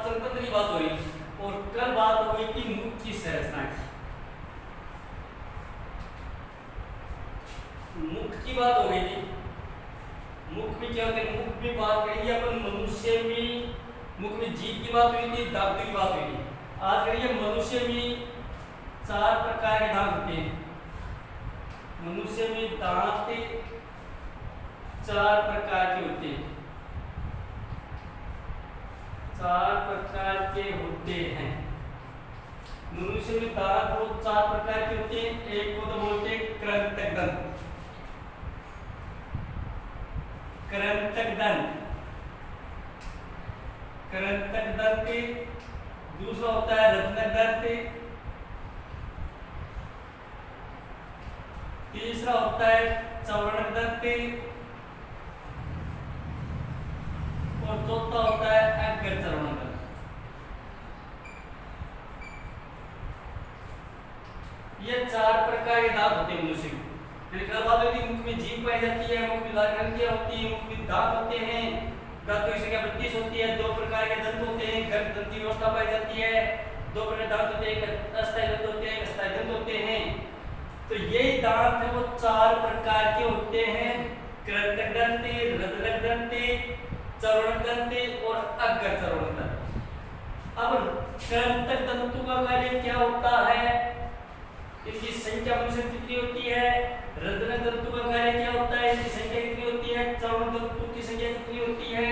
पाचन तंत्र की बात हो रही और कल बात हो गई थी मुख की संरचना की। मुख की बात हो गई थी। मुख में क्या होते हैं, मुख में बात करेंगे अपन मनुष्य में, मुख में जीभ की बात हुई थी, दांत की बात हुई थी। आज करेंगे मनुष्य में 4 प्रकार के दांत होते हैं। मनुष्य में दांत 4 प्रकार के होते हैं, 4 प्रकार के होते हैं। मनुष्य में दांत वो 4 प्रकार के होते हैं। एक को तो बोलते हैं कृंतक दंत, कृंतक दंत, कृंतक दंत। दूसरा होता है रत्नक दंत, तीसरा होता है चौवर्णक दंत और चौथा होता है अग्र चौवर्णक दंत। ये 4 प्रकार के दांत होते हैं मनुष्य में। मुख में जीभ पाई जाती है, मुख में दांत होती है, मुख में दांत होते हैं। दांतों की संख्या 32 होती है। 2 प्रकार के दंत होते हैं, गर्भ दंत की व्यवस्था पाई जाती है। 2 प्रकार के दांत होते हैं, एक अस्थायी दंत होते हैं, एक स्थायी दंत होते हैं। तो यही दांत है वो 4 प्रकार के होते हैं, कृंतक दंत, रत्नक दंत, चौवर्णक दंत और अग्र चौवर्णक दंत। अब कृंतक दंतों का कार्य क्या होता है, इनकी संख्या मनुष्य में कितनी होती है, रत्नक दंतों का कार्य क्या होता है, इनकी संख्या कितनी होती है, चौवर्णक दंतों की संख्या कितनी होती है,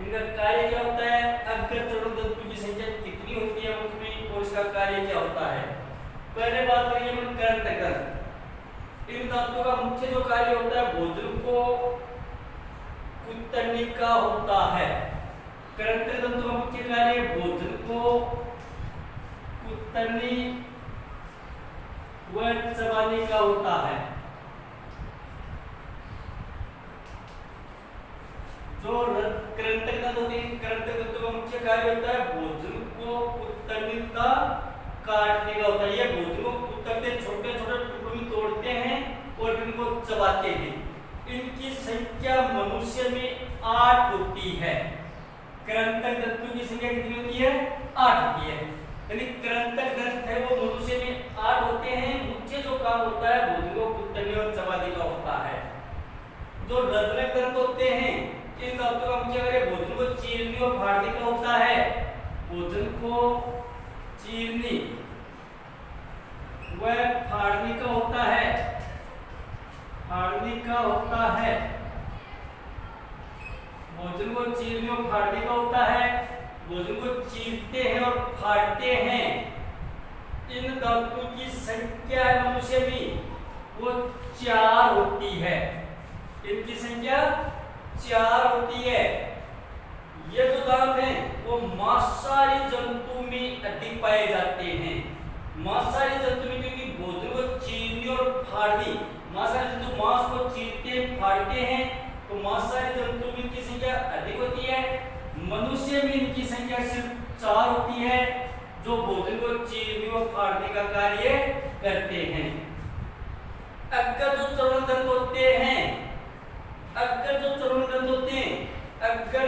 इनका कार्य क्या होता है, अग्र चौवर्णक दंतों की संख्या कितनी होती है मुख में और इसका कार्य क्या होता है। पहले बात करेंगे हम कृंतक दंत। इन दांतों का मुख्य जो कार्य होता है भोजन को कुतरने का होता है। कृंतक दंतों का मुख्य कार्य भोजन को कुतरने व चबाने का होता है। जो कृंतक दंत होते हैं, कृंतक दंतों का मुख्य कार्य होता है भोजन को कुतरने का, काटने का होता है। ये भोजन को कुतरते छोटे छोटे टुकड़ों में तोड़ते हैं और इनको चबाते हैं। इनकी संख्या मनुष्य में 8 होती है। कृंतक दंतों की संख्या कितनी होती है, 8 होती है। यानी कृंतक दंत है वो मनुष्य में 8 होते हैं। मुख्य जो काम होता है भोजन को कुतरने और चबाने का होता है। जो रत्नक दंत होते हैं, इन दांतों का मुख्य कार्य भोजन को चीरने और फाड़ने का होता है। भोजन को चीरने व फाड़ने का होता है, फाड़ने का होता है। भोजन को चीरने और फाड़ने का होता है। भोजन को चीरते हैं और फाड़ते हैं। इन दांतों की संख्या मनुष्य में वो 4 होती है। इनकी संख्या 4 होती है। ये जो दांत हैं वो मांसाहारी जंतु में अधिक पाए जाते हैं। मांसाहारी जंतु में क्योंकि भोजन को चीरने और फाड़ने, मांसाहारी जंतु मांस को चीरते फाड़ते हैं, तो मांसाहारी जंतु में इनकी संख्या अधिक होती है। मनुष्य में इनकी संख्या सिर्फ 4 होती है, जो भोजन को चीरने और फाड़ने का कार्य करते हैं। अग्र जो चौवर्णक दंत होते हैं, अग्र जो चौवर्णक दंत होते हैं, अग्र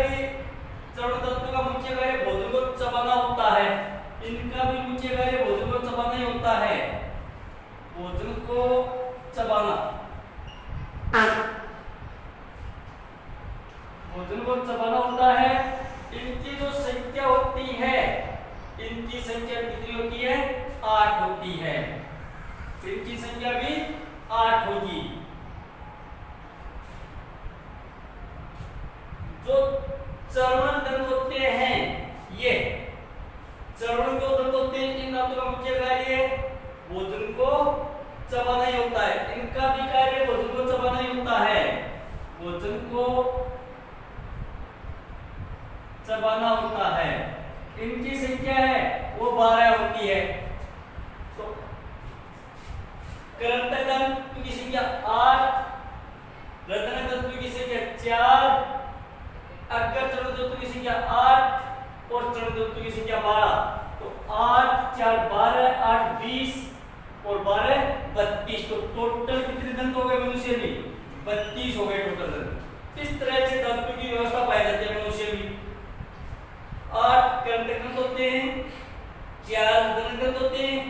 चौवर्णक दंतों का मुख्य कार्य भोजन को चबाना होता है। इनका भी मुख्य कार्य भोजन को चबाना ही होता है, भोजन को चबाना, भोजन को चबाना होता है। इनकी जो संख्या होती है, इनकी संख्या कितनी होती है, 8 होती है। इनकी संख्या भी 8 होगी। जो चौवर्णक दंत होते हैं, ये चौवर्णक जो दंत होते हैं, इन दांतों का मुख्य कार्य भोजन को चबाना ही होता है। इनका भी कार्य भोजन को चबाना ही होता है, भोजन को चबाना होता है। इनकी संख्या है वो 12 होती है। तो कृंतक दंत की संख्या 8, रत्नक दंत की संख्या 4, अग्र चौवर्णक दंत की संख्या 8 और चौवर्णक दंत की संख्या 12। तो 8 4 12, 8 20 और 12 32। तो टोटल कितने दंत हो गए मनुष्य में, 32 हो गए टोटल दंत। इस तरह से दंतों की व्यवस्था पाई जाती है मनुष्य में। 8 कर्णदंत होते हैं, 4 उदरदंत होते हैं,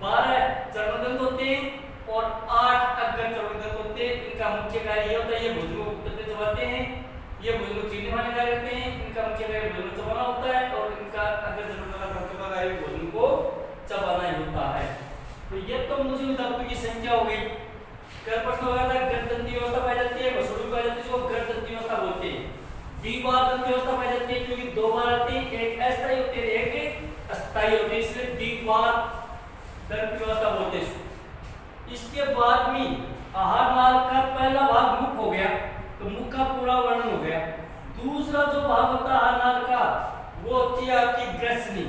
12 चर्मदंत होते हैं और 8 अग्र चर्मदंत होते हैं। इनका मुख्य कार्य ये होता है, ये भोजन को उतरते चबाते हैं, ये भोजन को चीरने वाले कार्य करते हैं। इनका मुख्य कार्य भोजन को चबाना होता है और इनका अग्र चर्मदंत का कार्य भोजन को चबाना ही होता है। तो ये तो मनुष्य धातु की संख्या हो गई। कल प्रश्न हो गया था ग्रंथि व्यवस्था पाई जाती है, वसुड़ी पाई जाती है, जिसको ग्रंथि व्यवस्था बोलते हैं। द्विबार दंत व्यवस्था पाई जाती है क्योंकि दो बार आती है, एक अस्थायी होती है एक अस्थायी होती है, इसलिए द्विबार दंत व्यवस्था बोलते हैं। इसके बाद में आहार नाल का पहला भाग मुख हो गया, तो मुख का पूरा वर्णन हो गया। दूसरा जो भाग होता है आहार नाल का वो होती है आपकी ग्रसनी,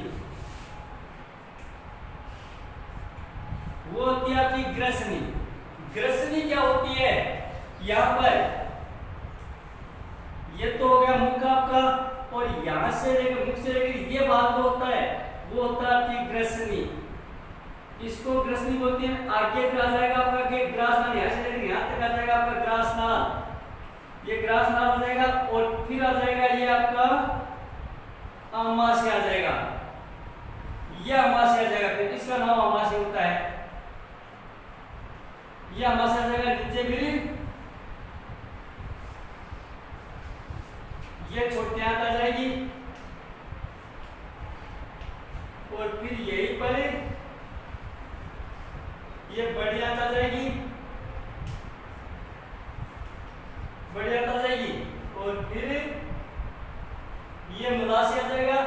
वो होती है आपकी ग्रसनी। ग्रसनी क्या होती है, यहां पर ये तो हो गया मुख आपका, और यहां से लेकर मुख से लेकर ये भाग जो होता है वो होता है आपकी ग्रसनी। इसको ग्रसनी बोलते हैं। आगे आ जाएगा आपका आगे ग्रासनाल, यहां से लेकर यहां तक आ जाएगा आपका ग्रासनाल, ये ग्रासनाल हो जाएगा और फिर आ जाएगा ये आपका आमाशय आ जाएगा, ये आमाशय आ जाएगा, फिर इसका नाम आमाशय होता है। ये आमाशय आ जाएगा नीचे, फिर ये छोटी आंत आ जाएगी और फिर यहीं पर ये बड़ी आंत आ जाएगी, बड़ी आंत आ जाएगी और फिर ये मलाशय आ जाएगा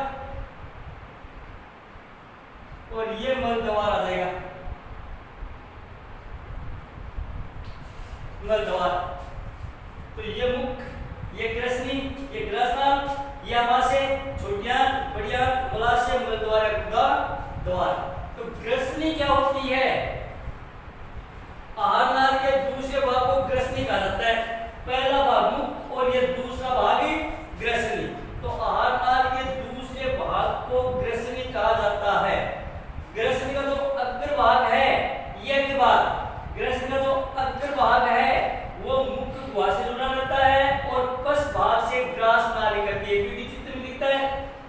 और ये मलद्वार आ जाएगा, मलद्वार। तो ये मुख, ये ग्रसनी, ये ग्रसनाल, ये आमाशय, छोटी आंत, बड़ी आंत, मलाशय, मलद्वार, गुदा द्वार। तो ग्रसनी क्या होती है, आहार नाल के दूसरे भाग को ग्रसनी कहा जाता है। पहला भाग मुख और ये दूसरा भाग ग्रसनी। तो आहार नाल के दूसरे भाग को ग्रसनी कहा जाता है। ग्रसनी का जो अग्र भाग है ये अग्रभाग, ग्रसनी का जो अग्र भाग है वो मुख गुहा से जुड़ा रहता है और पश्च भाग से ग्रास नाली करती है। क्योंकि चित्र में दिखता है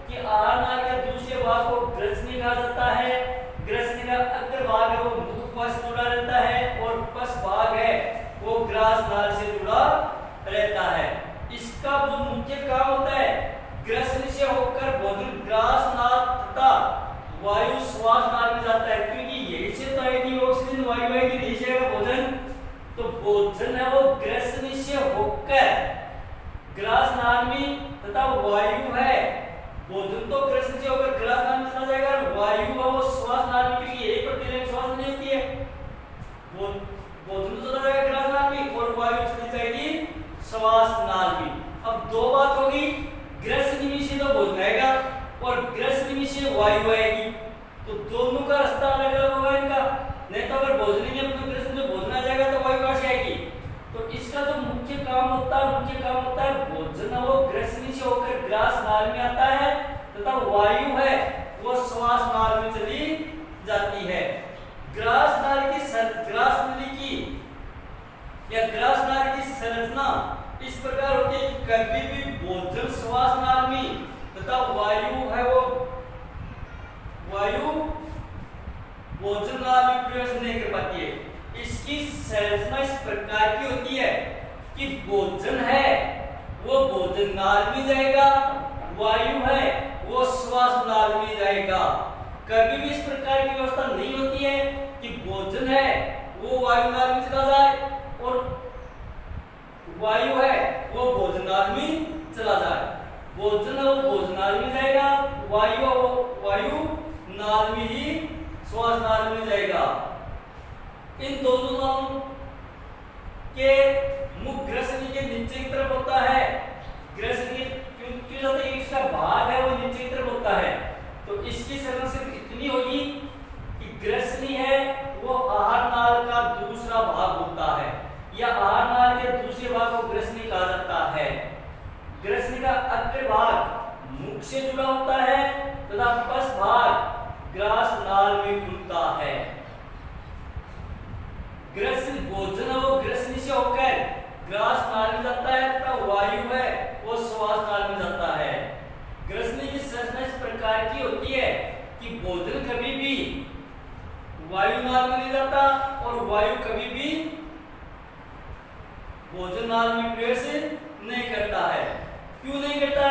कि आहार नाल के दूसरे भाग को ग्रसनी कहा जाता है। ग्रसनी का अग्र भाग है वो मुख गुहा से जुड़ा रहता है और पश्च भाग है वो ग्रास नाल से जुड़ा रहता है। इसका जो मुख्य काम होता है, ग्रसनी से होकर भोजन ग्रास नाल तथा वायु श्वास नाल में जाता है। क्योंकि यही से तो आएगी ऑक्सीजन, वायु आएगी, यही से आएगा भोजन। तो भोजन है वो ग्रसनी से होकर ग्रास नाल में तथा वायु है, भोजन तो ग्रसनी से होकर ग्रास नाल में चला जाएगा, वायु है वो श्वास नाल में, क्योंकि एक प्रतिलेप में श्वास नहीं होती है, वो भोजन तो चला जाएगा ग्रास नाल में और वायु चली जाएगी श्वास नाल में। अब दो बात होगी, ग्रसनी में से तो भोजन आएगा और ग्रसनी में से वायु आएगी, तो दोनों का रास्ता अलग अलग होगा इनका। नहीं तो अगर भोजन में अपने ग्रसनी में भोजन आ जाएगा तो वायु कहां से आएगी। तो इसका जो मुख्य काम होता है भोजन वो ग्रसनी से होकर ग्रास नाल में आता है तथा वायु है वो श्वास नाल में चली जाती है। ग्रास नाल की संरचना इस प्रकार होती है कि कभी भी भोजन श्वास नाल में तथा वायु है वो वायु भोजन नाल में प्रवेश नहीं कर पाती है। इसकी संरचना इस प्रकार की होती है कि भोजन है वो भोजन नाल में जाएगा, वायु है वो श्वास नाल में जाएगा। कभी भी इस प्रकार की व्यवस्था नहीं होती है कि भोजन है वो वायु नाल में चला जाए और वायु है वो भोजन नाल में चला जाए। भोजन है वो भोजन नाल में जाएगा, वायु है वो वायु नाल में ही श्वास नाल में जाएगा। इन दोनों नालों के मुख ग्रसनी के नीचे की तरफ होता है। ग्रसनी क्यों जाता है, इसका भाग है वो नीचे की तरफ होता है। तो इसकी संरचना सिर्फ इतनी होगी कि ग्रसनी है वो आहार नाल का दूसरा भाग होता है या आहार नाल के दूसरे भाग को ग्रसनी कहा जाता है। ग्रसनी का अग्र भाग मुख से जुड़ा होता है तथा पश्च भाग ग्रास नाल में खुलता है। ग्रसनी भोजन है वो ग्रसनी से होकर ग्रास नाल में जाता है तथा वायु है वो श्वास नाल में जाता है। ग्रसनी की प्रकार की होती है कि भोजन कभी भी वायु नाल में नहीं जाता और वायु कभी भी भोजन नाल में प्रवेश नहीं करता है। क्यों नहीं करता?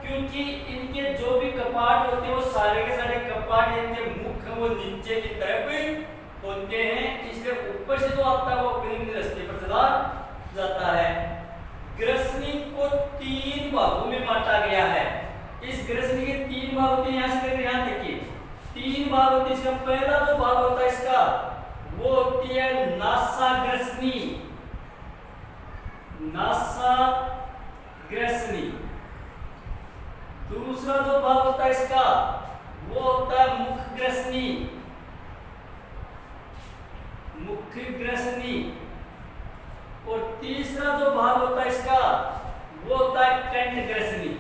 क्योंकि इनके जो भी कपाट होते हैं वो सारे के सारे कपाट, इनके मुख वो नीचे की तरफ होते हैं, इसलिए ऊपर से जो आता है वो अपने रास्ते पर चला जाता है। ग्रसनी को 3 भागों में बांटा गया है। इस ग्रसनी के 3 भाग होते हैं, यहाँ से लेकर यहाँ तक के 3 भाग होते हैं। इसका पहला जो भाग होता है इसका वो होती है नासाग्रसनी, नासाग्रसनी। दूसरा जो भाग होता है इसका वो होता है मुखग्रसनी, मुखग्रसनी। और तीसरा जो भाग होता है इसका वो होता है कंठग्रसनी,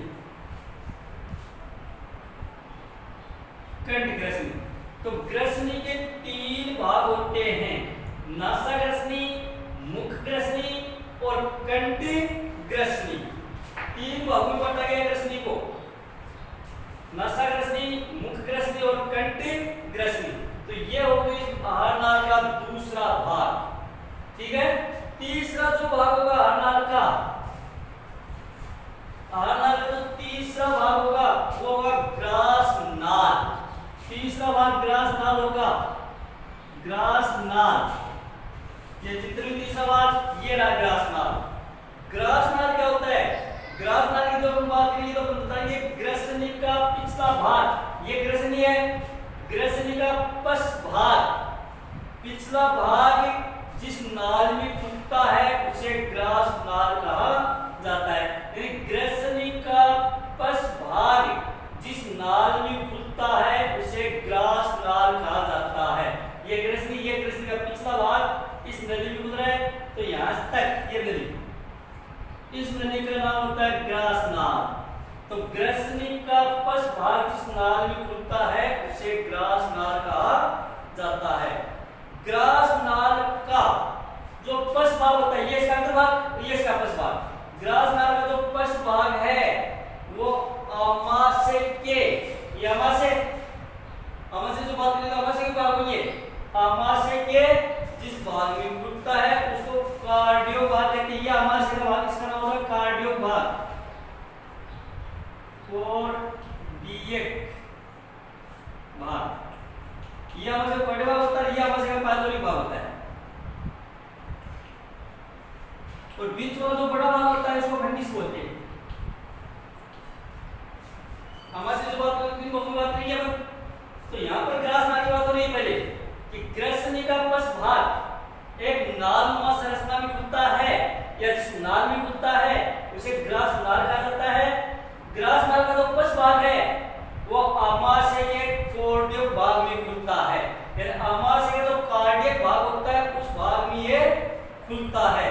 कंठग्रसनी। तो ग्रसनी के 3 भाग होते हैं, नासाग्रसनी, मुखग्रसनी और कंठग्रसनी। 3 भागों में बांटा गया ग्रसनी को, नासाग्रसनी, मुखग्रसनी और कंठग्रसनी। तो ये हो गई आहार नाल का दूसरा भाग। ठीक है। तीसरा जो भाग होगा आहार नाल का, आहार नाल का जो तीसरा भाग होगा वो होगा ग्रास नाल। तीसरा भाग ग्रास नाल होगा, ग्रास नाल। ये जितने भी तीसरा भाग ये रहा ग्रास नाल। ग्रास नाल क्या होता है? ग्रास नाल की जो हम बात करेंगे तो हम बताएंगे ग्रसनी का पिछला भाग, ये ग्रसनी है, ग्रसनी का पश्च भाग, पिछला भाग जिस नाल में खुलता है उसे ग्रास नाल कहा जाता है। यानी ग्रसनी का पश्च भाग जिस नाल में खुलता है उसे ग्रास नाल कहा जाता है। ये ग्रसनी का पिछला भाग इस नली में गुजरा है, तो यहां तक ये नली, इस नली का नाम होता है ग्रास नाल। तो ग्रसनी का पश्च भाग जिस नाल में खुलता है उसे ग्रास नाल कहा जाता है। ग्रास नाल का जो पश्च भाग होता है, ये इसका अंतर्भाग, ये इसका पश्च भाग। ग्रास नाल का जो पश्च भाग है वो अमाशय के, ये अमाशय जो बात करें अमाशय के भाग में, अमाशय के जिस भाग में खुलता है उसको कार्डियो भाग कहते हैं। ये अमाशय का भाग, इसका नाम होता है कार्डियो भाग, कार्डियक भाग। ये अमाशय का भाग होता है, ये अमाशय का पाइलोरिक भाग होता है। और बीच वाला जो बड़ा भाग होता है इसको अपेंडिक्स बोलते हैं। अमाशय जो बात करें बात करेंगे अपन, तो यहाँ पर ग्रास नाल की बात हो रही है पहले कि ग्रसनी का पश्च भाग एक नालनुमा संरचना में खुलता है, या जिस नाल में खुलता है उसे ग्रास नाल कहा जाता है। ग्रास नाल का जो पश्च भाग है वो अमाशय के कार्डियक भाग में खुलता है। यानी अमाशय का जो कार्डियक भाग होता है उस भाग में ये खुलता है।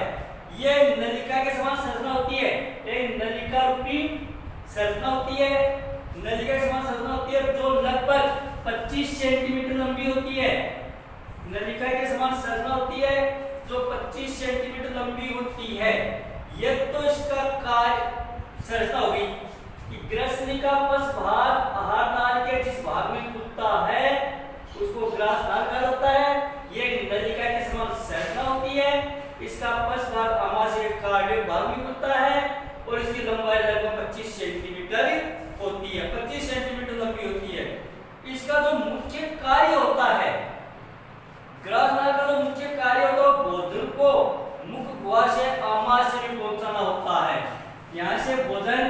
ये नलिका के समान संरचना होती है, एक नलिका रूपी संरचना होती है, नलिका के समान संरचना होती है जो लगभग 25 सेंटीमीटर लंबी होती है। नलिका के समान संरचना होती है जो 25 सेंटीमीटर लंबी होती है। ये तो इसका कार्य संरचना होगी कि ग्रसनी का पश्च भाग आहार नाल के जिस भाग में खुलता है उसको ग्रास नाल कहा जाता है। ये नलिका के समान संरचना होती है, इसका पश्च भाग अमाशय कार्डियक भाग में खुलता है और इसकी लंबाई लगभग 25 सेंटीमीटर होती है, 25 सेंटीमीटर लंबी होती है। इसका जो मुख्य कार्य होता है, ग्रास नाल का जो मुख्य कार्य होता है भोजन को मुख गुहा से अमाशय में पहुंचाना होता है। यहाँ से भोजन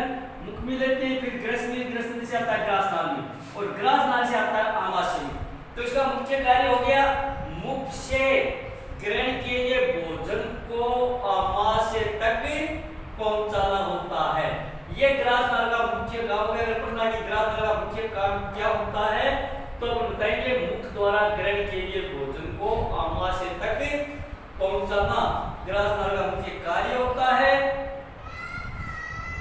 मुख में लेते हैं, फिर ग्रसनी से आता है ग्रास नाल में, और ग्रास नाल से आता है अमाशय में। तो इसका मुख्य कार्य हो गया मुख से ग्रहण के लिए भोजन को अमाशय तक पहुंचाना होता है। ये ग्रास नाल का मुख्य काम है। अगर प्रश्न की ग्रास नाल का मुख्य काम क्या होता है तो हम बताएंगे मुख द्वारा ग्रहण के लिए भोजन को अमाशय तक पहुंचाना ग्रास नाल का मुख्य कार्य होता है।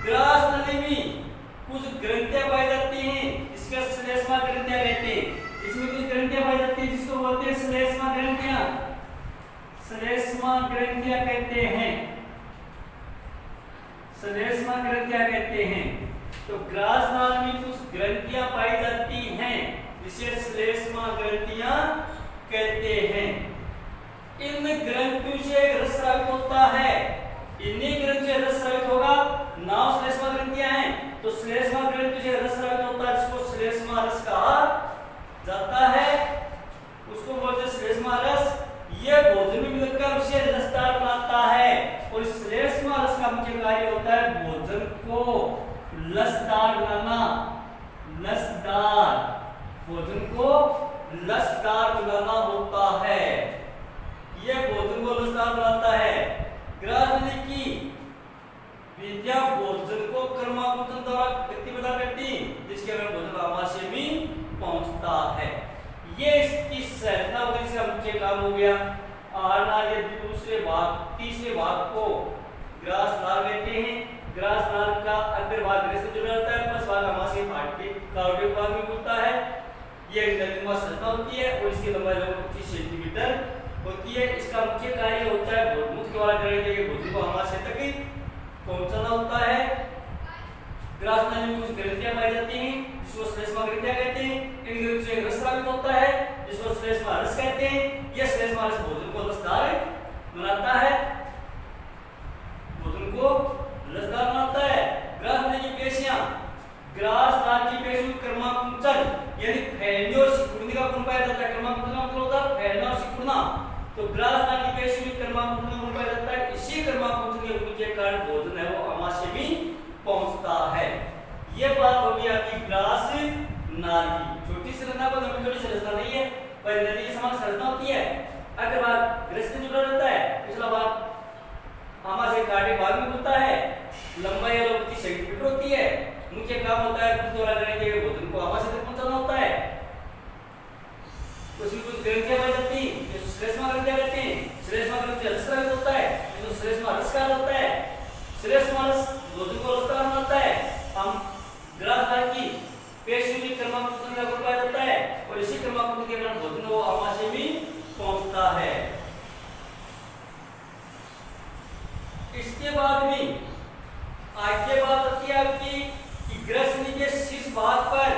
ग्रास नली में कुछ ग्रंथियां पाई जाती हैं, इसका श्लेष्मा ग्रंथियां कहते हैं। इसमें कुछ ग्रंथियां पाई जाती हैं जिसको बोलते हैं श्लेष्मा ग्रंथियां, श्लेष्मा ग्रंथियां कहते हैं, श्लेष्मा ग्रंथियां कहते हैं। तो ग्रास नाल में कुछ ग्रंथियां पाई जाती हैं जिसे श्लेष्मा ग्रंथियां कहते हैं। इन ग्रंथियों से रस स्रावित होता है। इन्हीं ग्रंथियों से रस स्रावित होगा। नाव श्लेष्मा ग्रंथियां हैं तो श्लेष्मा ग्रंथियों से रस स्रावित होता है जिसको श्लेष्मा रस कहा जाता है। उसको बोलते हैं श्लेष्मा रस। ये भोजन में मिलकर उसे रसदार बनाता है और श्लेष्मा रस का मुख्य कार्य होता है भोजन को लसदार बनाना। लसदार भोजन को लसदार बनाना होता है। यह भोजन को लसदार बनाता है। ग्रास नली की विद्या भोजन को क्रमांकन द्वारा गति प्रदान करती जिसके कारण भोजन आमाशय में पहुंचता है। ये इसकी संरचना होगी। इसका मुख्य काम हो गया। आहार के दूसरे भाग तीसरे भाग को ग्रास नाल कहते हैं। ग्रास नाल का अग्र भाग ग्रस से जुड़ा रहता है। पश्च भाग आमाशय फाटके कार्डियक भाग में होता है। ये नलिका संरचना होती है और इसकी लंबाई लगभग 25 सेंटीमीटर होती है। इसका मुख्य कार्य होता है मुख द्वारा ग्रहण किए गए भोजन को आमाशय तक पहुंचाना होता है। ग्रास नाली में कुछ ग्रंथियां पाई जाती हैं जिसको श्लेष्मा ग्रंथियां कहते हैं। इन ग्रंथियों से रस स्रावित होता है जिसको श्लेष्मा रस कहते हैं। यह श्लेष्मा रस भोजन को रसदार बनाता है। भोजन को रसदार बनाता है। ग्रास नाली की पेशियां ग्रास नाली की पेशियों क्रमांकन यानी फैलने और सिकुड़ने का गुण पाया जाता है। क्रमांकन का मतलब होता है फैलना और सिकुड़ना। तो ग्रास नाली की पेशियों में क्रमांकन का गुण पाया जाता है। इसी क्रमांकन के गुण के कारण भोजन है वो आमाशय में पहुंचता है। ये बात हो गई आपकी ग्रास नाल की। छोटी संरचना को लंबी चौड़ी संरचना नहीं है पर नदी के समान संरचना होती है। अगर भाग ग्रस से जुड़ा रहता है। पिछला भाग आमाशय कार्डियक भाग में होता है। लंबाई 25 सेंटीमीटर होती है। मुख्य काम होता है दूध द्वारा ग्रहण किए गए भोजन को आमाशय तक पहुंचाना होता है। उसमें कुछ ग्रंथियां पाई जाती हैं जो श्लेष्मा ग्रंथियां कहते हैं। श्लेष्मा ग्रंथि रस स्रावित होता है जो श्लेष्मा रस कहा जाता है। श्लेष्मा रस भोजन को रसदार बनाता है। हम ग्रास नाल की पेशियों में क्रमांकन का गुण पाया जाता है और इसी क्रमांकन के कारण भोजन वो आमाशय में पहुंचता है। इसके बाद में आगे बात आती है आपकी कि ग्रस नली के शीर्ष भाग पर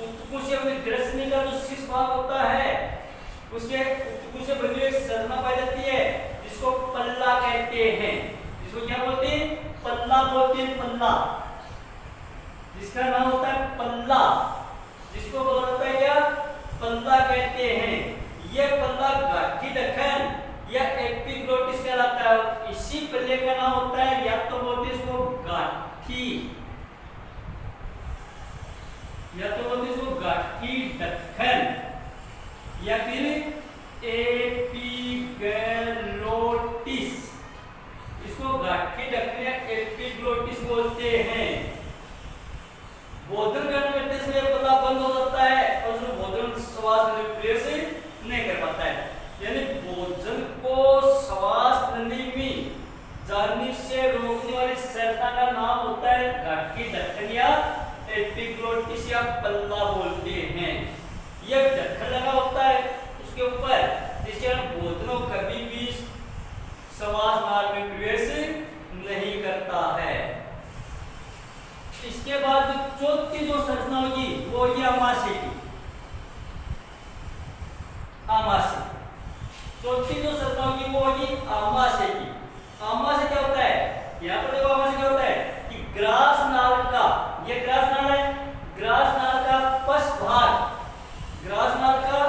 ऊतकों से ग्रस नली का जो शीर्ष भाग होता है उसके ऊतकों से बनी हुई संरचना पाई जाती है जिसको पल्ला कहते हैं। जिसको क्या बोलते हैं? पल्ला बोलते हैं। पल्ला जिसका नाम होता है पल्ला। जिसको बोला जाता है क्या? पल्ला कहते हैं। यह पल्ला गाठी ढक्कन या एपिग्लोटिस कहलाता है। इसी पल्ले का नाम होता है या तो बोलते इसको गाठी या तो बोलते इसको गाठी ढक्कन या फिर एपिग्लोटिस। इसको गाठी ढक्कन या एपिग्लोटिस बोलते हैं। भोजन ग्रहण करते समय पल्ला बंद हो जाता है और उसमें भोजन श्वास नली प्रवेश नहीं कर पाता है। यानी भोजन को श्वास नली में जाने से रोकने वाली संरचना का नाम होता है गाठी ढक्कन या एपिग्लोटिस या पल्ला बोलते हैं। यह ढक्कन लगा होता है उसके ऊपर जिसके कारण भोजन कभी भी श्वास नाल में प्रवेश नहीं करता है। इसके बाद चौथी जो संरचना होगी वो ये आमाशय की। आमाशय चौथी जो संरचना होगी वो होगी आमाशय की। आमाशय क्या होता है? यहाँ पर देखो आमाशय क्या होता है कि ग्रास नाल का, ये ग्रास नाल है, ग्रास नाल का पश्च भाग, ग्रास नाल का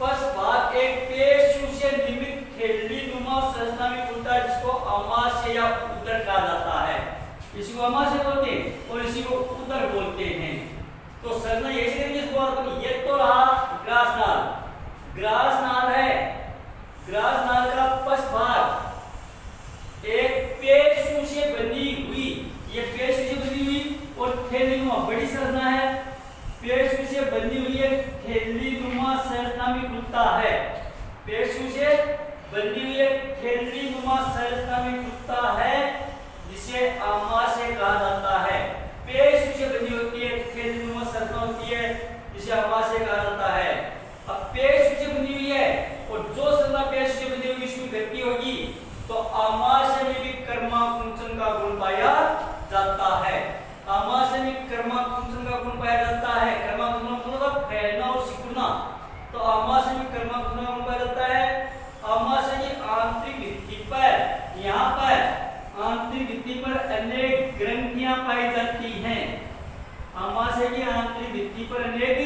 पश्च भाग एक पेशियों से निर्मित थैली नुमा संरचना में खुलता है जिसको आमाशय या उदर कहा जाता है। इसी को आमाशय बोलते हैं और इसी को उदर बोलते हैं। तो संरचना ऐसे है जिसको ये तो रहा ग्रास नाल। ग्रास नाल है, ग्रास नाल का पश्च भाग एक पेशियों से बनी हुई, ये पेशियों से बनी हुई और थैली नुमा बड़ी संरचना है। पेशियों से बनी हुई एक थैली नुमा संरचना में खुलता है। पेशियों से बनी हुई एक थैली नुमा संरचना में खुलता है जिसे आमाशय कहा जाता है। पेशियों से बनी होती है थैली नुमा संरचना होती है जिसे आमाशय कहा जाता है। अब पेशियों से बनी हुई है और जो संरचना पेशियों से बनी हुई इसमें गति होगी तो आमाशय में भी कर्माकुंचन का गुण पाया जाता है। आमाशय में कर्माकुंचन का गुण पाया जाता है। कर्माकुंचन मतलब फैलना और सिकुड़ना। तो आमाशय में कर्माकुंचन का गुण पाया जाता है। आमाशय की आंतरिक भित्ति पर, यहाँ पर आंतरिक भित्ति पर अनेक ग्रंथियां पाई जाती हैं। आमाशय की आंतरिक भित्ति पर अनेक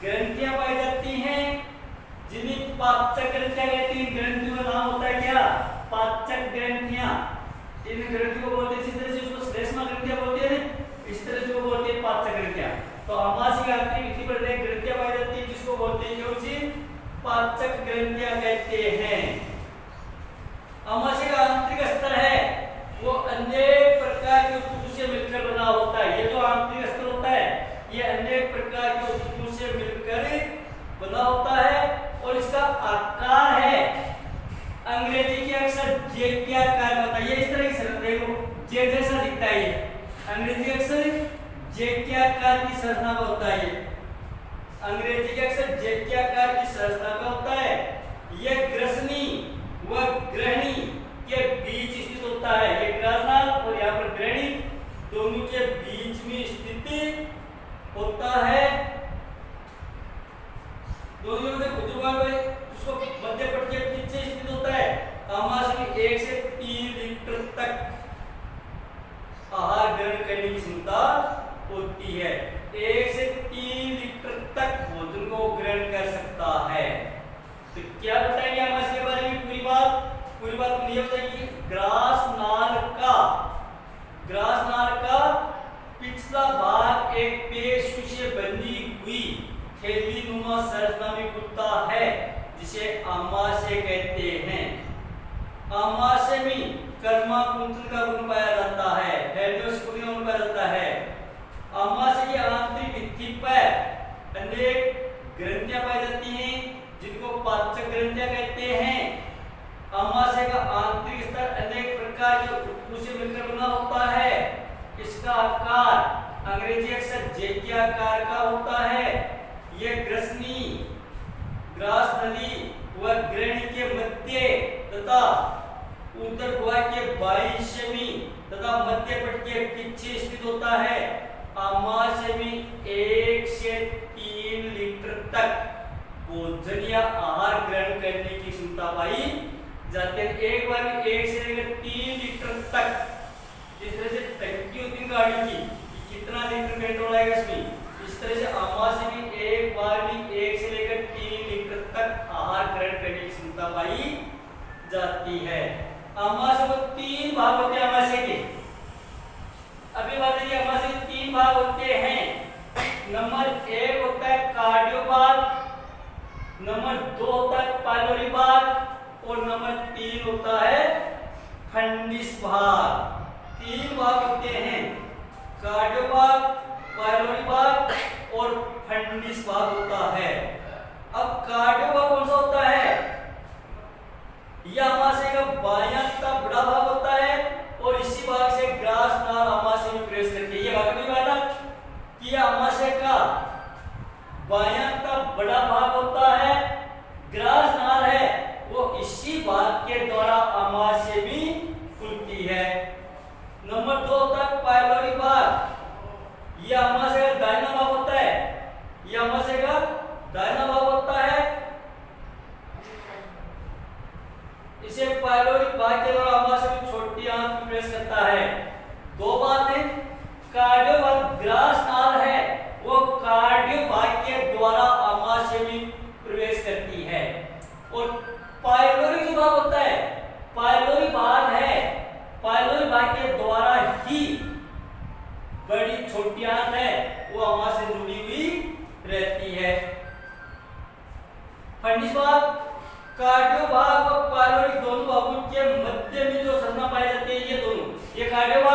ग्रंथियां पाई जाती हैं, जिन्हें पाचक ग्रंथियां कहते हैं। ग्रंथियों का नाम होता है क्या? पाचक ग्रंथियां। इन ग्रंथियों को बोलते हैं, जिस तरह से उसको श्लेष्मा ग्रंथियां बोलते हैं, इस तरह से वो बोलते हैं पाचक ग्रंथियां। तो आमाशय की आंतरिक भित्ति पर अनेक ग्रंथियां पाई जाती हैं, जिसको बोलते हैं कौन सी? पाचक ग्रंथियां कहते हैं। आमाशय का आंतरिक स्तर है वो अनेक प्रकार के ऊतकों से मिलकर बना होता है। ये जो आंतरिक स्तर होता है ये अनेक प्रकार के ऊतकों से मिलकर बना होता है, और इसका आकार है अंग्रेजी के अक्षर जे के आकार में होता है। ये इस तरह की देखो जे जैसा दिखता है। अंग्रेजी अक्षर जे के आकार की संरचना का होता है। अंग्रेजी के अक्षर जे के आकार की संरचना का होता है। यह ग्रसनी व ग्रहणी के बीच स्थित होता है। ये ग्रासनाल और यहाँ पर ग्रहणी दोनों के बीच में स्थित होता है। दोनों में उसको मध्य पट के पीछे स्थित होता है। आमाशय में 1 से 3 लीटर तक आहार ग्रहण करने की क्षमता होती है। 1 से 3 लीटर तक भोजन को ग्रहण कर सकता है। तो क्या बताएंगे आमाशय के बारे में? पूरी बात ये बताएंगे। ग्रासनाल का पिछला भाग एक पेशु से बनी हुई थैलीनुमा संरचना में खुलता है, जिसे आमाशय कहते हैं। आमाशय में कर्माकुंचन का गुण पाया जाता है, फैलने और सिकुड़ने का गुण पाया जाता है। आमाशय की आंतरिक भित्ति पर अनेक ग्रंथियां पाई जाती हैं, जिनको पाचक ग्रंथियां कहते हैं। आमाशय का आंतरिक स्तर अनेक प्रकार के ऊतकों से मिलकर बना होता है। इसका आकार अंग्रेजी अक्षर जे के आकार का होता है। यह ग्रसनी, ग्रासनली व ग्रहणी के मध्य तथा उत्तर गुहा के बाईसवीं तथा मध्य पट के पीछे स्थित होता है। आमाशय में 1 से 3 लीटर तक भोजन या आहार ग्रहण करने की क्षमता पाई जाती है। एक बार में 1 से लेकर 3 लीटर तक, जिस तरह से टंकी होती है गाड़ी की, कितना लीटर पेट्रोल आएगा इसमें, इस तरह से आमाशय में एक बार में 1 से लेकर 3 लीटर तक आहार ग्रहण करने की क्षमता पाई जाती है। आमाशय को 3 भाग होते हैं। आमाशय के अभी बात है, आमाशय के 3 भाग होते हैं। नंबर 1 होता है कार्डियो भाग, नंबर 2 होता है पाइलोरी भाग, और नंबर 3 होता है फंडिस भाग। 3 भाग होते हैं, कार्डियो भाग, पाइलोरी भाग और फंडिस भाग होता है। अब कार्डियो भाग कौन सा होता है? यह आमाशय का बायां का बड़ा भाग होता है, और इसी भाग से ग्रासनाल आमाशय में प्रवेश करती है। ये भाग भी बताया कि आमाशय का बायां का बड़ा भाग होता है, ग्रासनाल है वो इसी भाग के द्वारा आमाशय में खुलती है। नंबर 2 होता है पाइलोरी भाग। यह आमाशय का दाहिना भाग होता है। यह आमाशय का दाहिना भाग होता है। इसे पाइलोरी भाग के द्वारा आमाशय में छोटी आंत में प्रवेश करता है। 2 बात है, कार्डियो भाग ग्रासनाल है वो कार्डियो भाग के द्वारा आमाशय में प्रवेश करती है। और पाइलोरी जो भाग होता है, पाइलोरी भाग है, पाइलोरी भाग के द्वारा ही बड़ी छोटी आंत है वो आमाशय से जुड़ी हुई रहती है। फंडिस भाग, कार्डियो भाग और पाइलोरी दोनों भागों के मध्य में जो संरचना पाई जाती है, ये दोनों, ये कार्डियो भाग